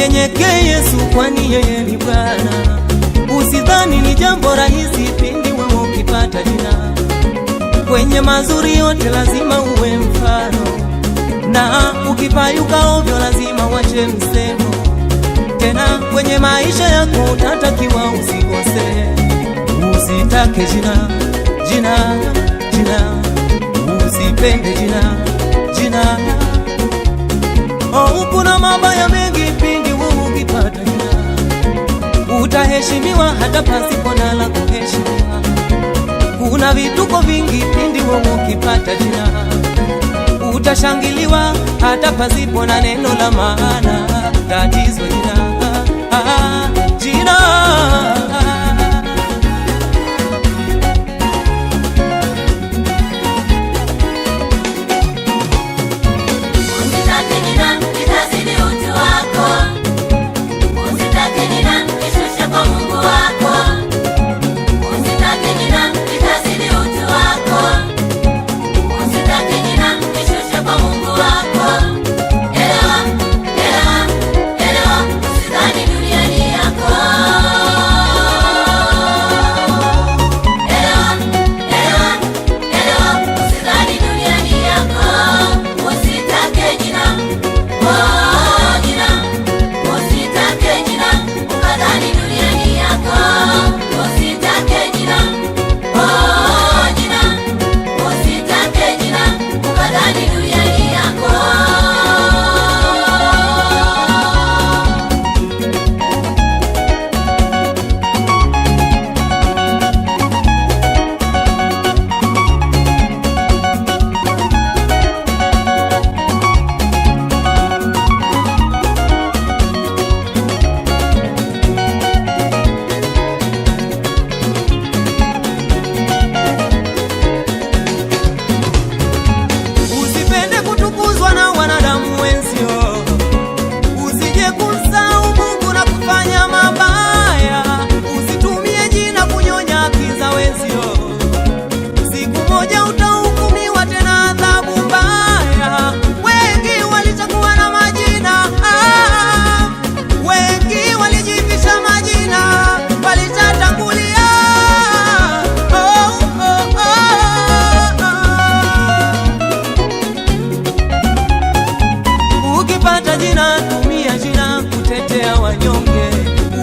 Mnyenyekee Yesu, kwani yeye ni Bwana. Usidhani ni jambo rahisi pindi wewe ukipata jina. Kwenye mazuri yote lazima uwe mfano, na ukipayuka ovyo lazima wache msemo. Tena kwenye maisha yako utatakiwa usikose. Usitake jina, jina, jina. Usipende jina, jina. Oh, kuna mabaya mengi pindi wewe ukipata jina. Utaheshimiwa hata pasipo na la kuheshimiwa. Kuna vituko vingi pindi wewe ukipata jina. Utashangiliwa hata pasipo na neno la maana. Tatizo jina, jina.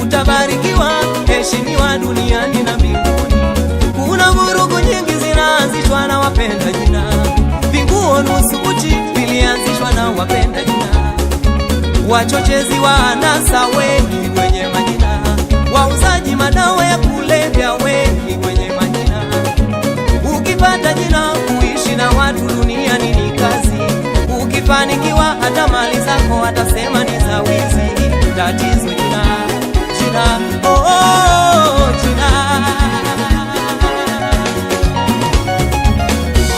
Utabarikiwa, heshimiwa duniani na mbinguni. Kuna vurugu nyingi zinaanzishwa na wapenda jina. Vinguo nusu uchi vilianzishwa na wapenda jina. Wachochezi wa anasa wengi wenye majina. Wauzaji madawa ya kulevya wengi wenye majina. Ukipata jina kuishi na watu duniani ni kazi. Ukifanikiwa hata mali zako watasema ni za wizi. Tatizo jina, jina, oh, oh, jina.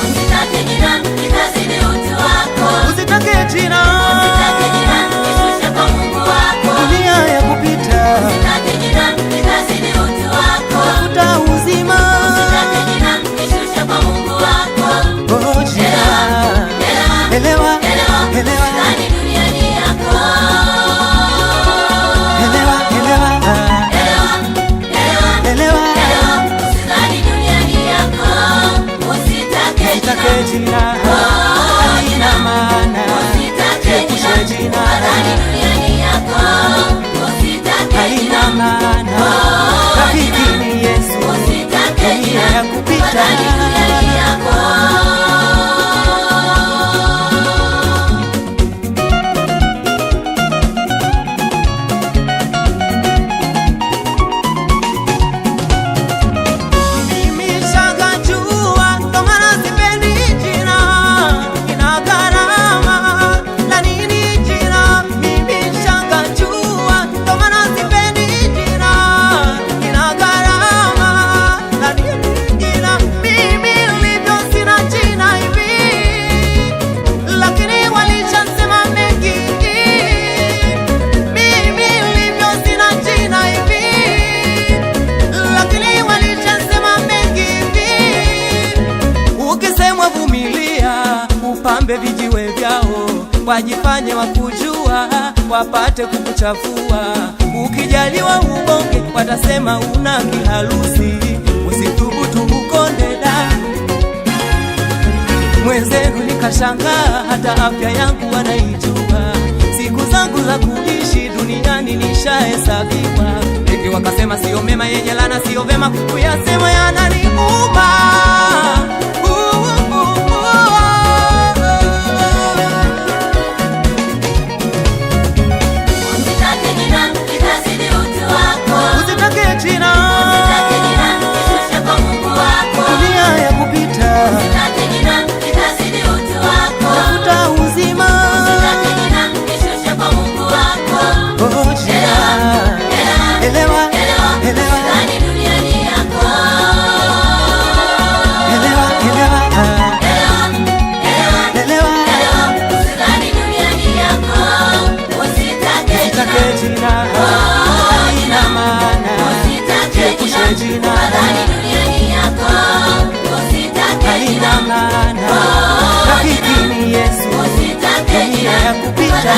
Usitake jina, litazidi utu wako. Usitake jina, usitake jina, lishushe kwa Mungu wako. Dunia ya kupita. Usitake jina, litazidi utu wako. Tafuta uzima. Usitake jina, lishushe kwa Mungu wako. Oh, jina. Elewa, elewa, elewa. Usitani dunia ni yako. Usitake jina, halina maana. Epushe jina, halina maana. Rafiki ni Yesu, dunia ya kupita. Wapambe vijiwe vyao, wajifanye wakujua, wapate kukuchafua. Ukijaliwa ubonge watasema una kiharusi. Usithubutu ukonde da. Mwenzenu nikashangaa hata afya yangu wanaijua. Siku zangu za kuishi duniani nishahesabiwa. Wengi wakasema sio mema yenye laana, sio vema kuyasema yananiuma. Rafiki ni Yesu, dunia ya kupita.